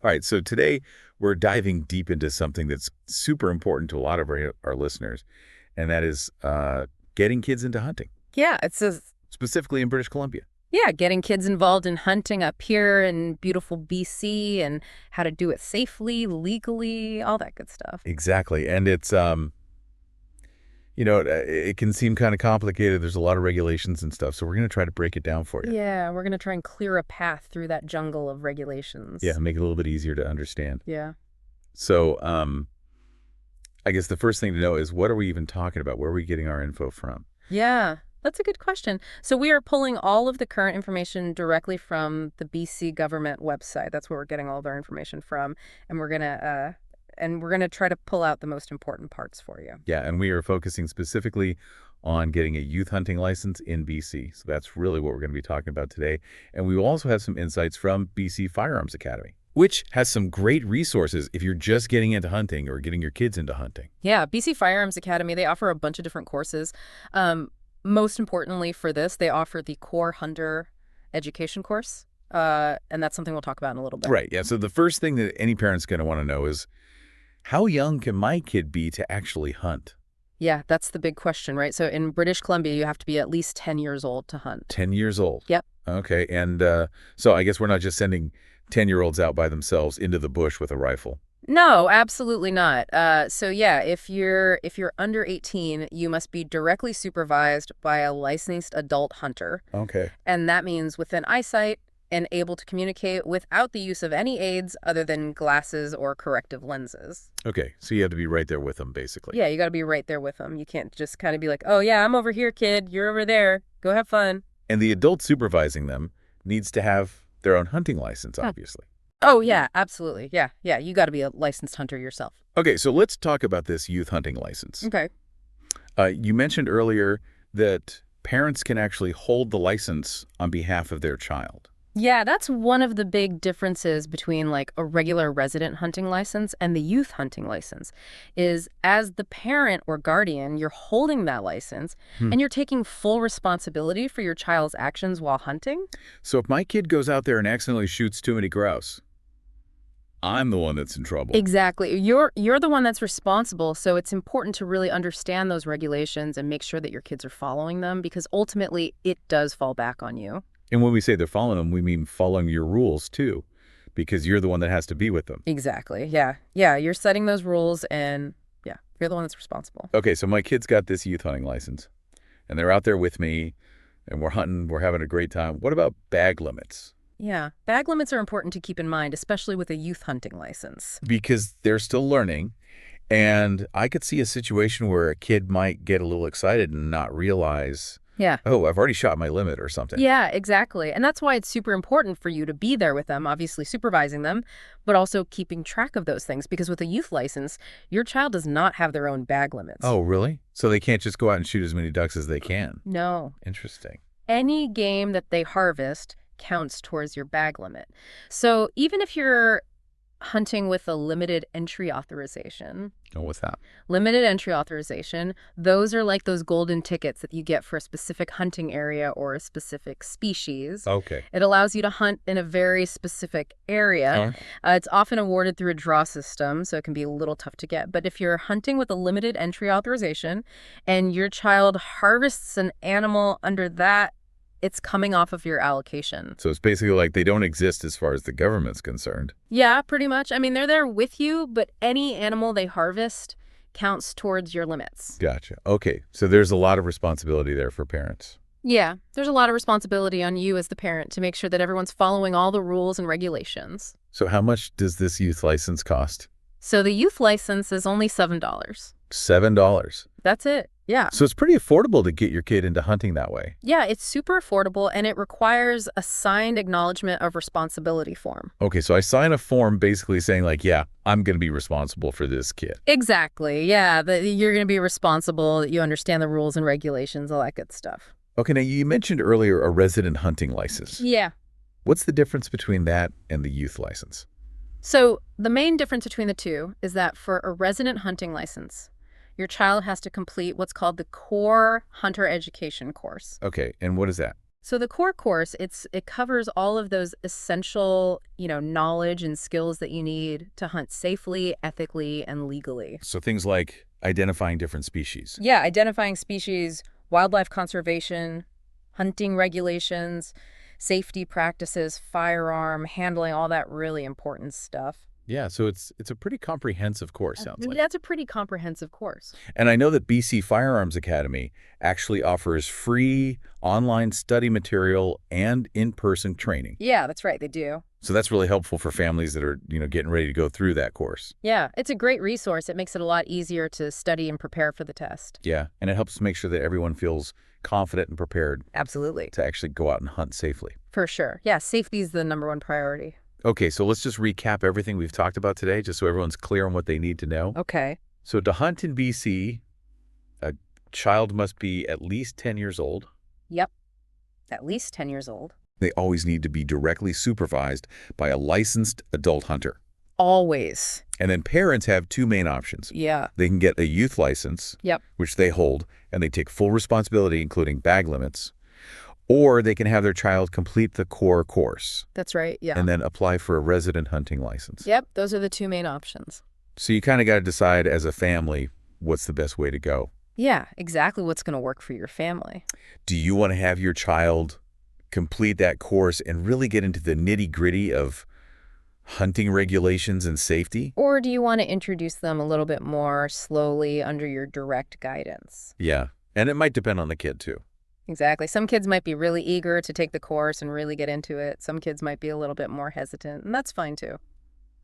All right, so today we're diving deep into something that's super important to a lot of our listeners, and that is getting kids into hunting, Yeah, it's a, specifically in British Columbia. yeah, getting kids involved in hunting up here in beautiful BC and how to do it safely, legally, all that good stuff. Exactly, and it's it can seem kind of complicated. There's a lot of regulations and stuff, so we're going to try to break it down for you. Yeah, we're going to try and clear a path through that jungle of Yeah, regulations. make it a little bit easier to understand. Yeah. So, I guess the first thing to know is what are we even talking about? Where are we getting our info from? Yeah, that's a good question. So we are pulling all of the current information directly from the BC government website. That's where we're getting all of our information from, and we're gonna try to pull out the most important parts for you. Yeah, and we are focusing specifically on getting a youth hunting license in BC. So that's really what we're going to be talking about today. And we will also have some insights from BC Firearms Academy, which has some great resources if you're just getting into hunting or getting your kids into hunting. Yeah, BC Firearms Academy, they offer a bunch of different courses. Most importantly for this, they offer the Core Hunter Education course, and that's something we'll talk about in a little bit. Right. Yeah. So the first thing that any parent's going to want to know is how young can my kid be to actually hunt? Yeah, that's the big question, right? So in British Columbia, you have to be at least 10 years old to hunt. 10 years old. Yep. Okay. And so I guess we're not just sending 10-year-olds out by themselves into the bush with a rifle. No, absolutely not. So yeah, if you're under 18, you must be directly supervised by a licensed adult hunter, Okay. and that means within eyesight and able to communicate without the use of any aids other than glasses or corrective lenses. Okay. So you have to be right there with them, basically. Yeah, you got to be right there with them. You can't just kind of be like, "Oh yeah, I'm over here, kid. You're over there. Go have fun." And the adult supervising them needs to have their own hunting license, obviously. Oh yeah, absolutely. Yeah, yeah. You got to be a licensed hunter yourself. Okay, so let's talk about this youth hunting license. Okay. You mentioned earlier that parents can actually hold the license on behalf of their child. Yeah, that's one of the big differences between like a regular resident hunting license and the youth hunting license is as the parent or guardian, you're holding that license Hmm. and you're taking full responsibility for your child's actions while hunting. So if my kid goes out there and accidentally shoots too many grouse, I'm the one that's in trouble. Exactly. You're the one that's responsible, so it's important to really understand those regulations and make sure that your kids are following them because ultimately it does fall back on you. And when we say they're following them, we mean following your rules too, because you're the one that has to be with them. Exactly. Yeah. Yeah, you're setting those rules and yeah, you're the one that's responsible. Okay, so my kid's got this youth hunting license, and they're out there with me, and we're hunting, we're having a great time. What about bag limits? Yeah, bag limits are important to keep in mind, especially with a youth hunting license. Because they're still learning, and I could see a situation where a kid might get a little excited and not realize, Yeah. oh, I've already shot my limit or something. Yeah, exactly. And that's why it's super important for you to be there with them, obviously supervising them, but also keeping track of those things. Because with a youth license, your child does not have their own bag limits. Oh, really? So they can't just go out and shoot as many ducks as they can. No. Interesting. Any game that they harvest counts towards your bag limit. So even if you're hunting with a limited entry authorization, Oh, what's that? those are like those golden tickets that you get for a specific hunting area or a specific species. Okay. It allows you to hunt in a very specific area. It's often awarded through a draw system, so it can be a little tough to get. But if you're hunting with a limited entry authorization and your child harvests an animal under that, it's coming off of your allocation. So it's basically like they don't exist as far as the government's concerned. Yeah, pretty much. I mean, they're there with you, but any animal they harvest counts towards your limits. Gotcha. Okay. So there's a lot of responsibility there for parents. Yeah, there's a lot of responsibility on you as the parent to make sure that everyone's following all the rules and regulations. So how much does this youth license cost? So the youth license is only $7. $7. That's it. Yeah. So it's pretty affordable to get your kid into hunting that way. Yeah, it's super affordable and it requires a signed acknowledgement of responsibility form. Okay, so I sign a form basically saying like, yeah, I'm going to be responsible for this kid. Exactly. Yeah, you're going to be responsible, you understand the rules and regulations, all that good stuff. Okay, now you mentioned earlier a resident hunting license. Yeah. What's the difference between that and the youth license? So the main difference between the two is that for a resident hunting license, your child has to complete what's called the Core Hunter Education course. Okay, and what is that? So the core course, it covers all of those essential, knowledge and skills that you need to hunt safely, ethically, and legally. So things like identifying different species. Yeah, identifying species, wildlife conservation, hunting regulations, safety practices, firearm handling, all that really important stuff. Yeah, so it's a pretty comprehensive course, sounds like. That's a pretty comprehensive course. And I know that BC Firearms Academy actually offers free online study material and in-person training. Yeah, that's right, they do. So that's really helpful for families that are, getting ready to go through that course. Yeah, it's a great resource. It makes it a lot easier to study and prepare for the test. Yeah, and it helps make sure that everyone feels confident and prepared Absolutely. to actually go out and hunt safely. For sure. Yeah, safety is the #1 priority. Okay, so let's just recap everything we've talked about today, just so everyone's clear on what they need to know. Okay. So to hunt in BC, a child must be at least 10 years old. Yep. At least 10 years old. They always need to be directly supervised by a licensed adult hunter. Always. And then parents have two main options. Yeah. They can get a youth license, Yep. which they hold, and they take full responsibility, including bag limits. Or they can have their child complete the core course That's right. Yeah. and then apply for a resident hunting license. Yep. Those are the two main options. So you kind of got to decide as a family what's the best way to go. Yeah, exactly what's going to work for your family. Do you want to have your child complete that course and really get into the nitty-gritty of hunting regulations and safety? Or do you want to introduce them a little bit more slowly under your direct guidance? Yeah, and it might depend on the kid too. Exactly. Some kids might be really eager to take the course and really get into it. Some kids might be a little bit more hesitant, and that's fine too.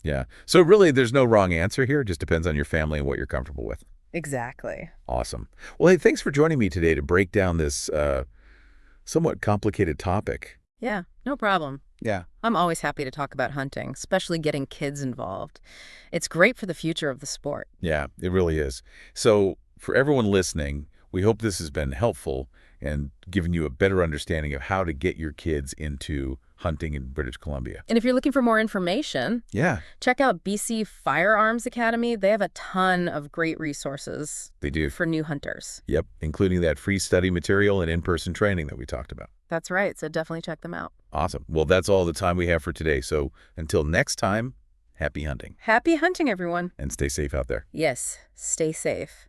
Yeah, so really there's no wrong answer here. It just depends on your family and what you're comfortable with. Exactly. Awesome. Well, hey, thanks for joining me today to break down this somewhat complicated topic. Yeah, no problem. Yeah. I'm always happy to talk about hunting, especially getting kids involved. It's great for the future of the sport. Yeah, it really is. So for everyone listening, we hope this has been helpful and given you a better understanding of how to get your kids into hunting in British Columbia. And if you're looking for more information, Yeah, check out BC Firearms Academy. They have a ton of great resources they do. for new hunters. Yep, including that free study material and in-person training that we talked about. That's right, so definitely check them out. Awesome. Well, that's all the time we have for today. So until next time, happy hunting Happy hunting, everyone. and stay safe out there. Yes, stay safe.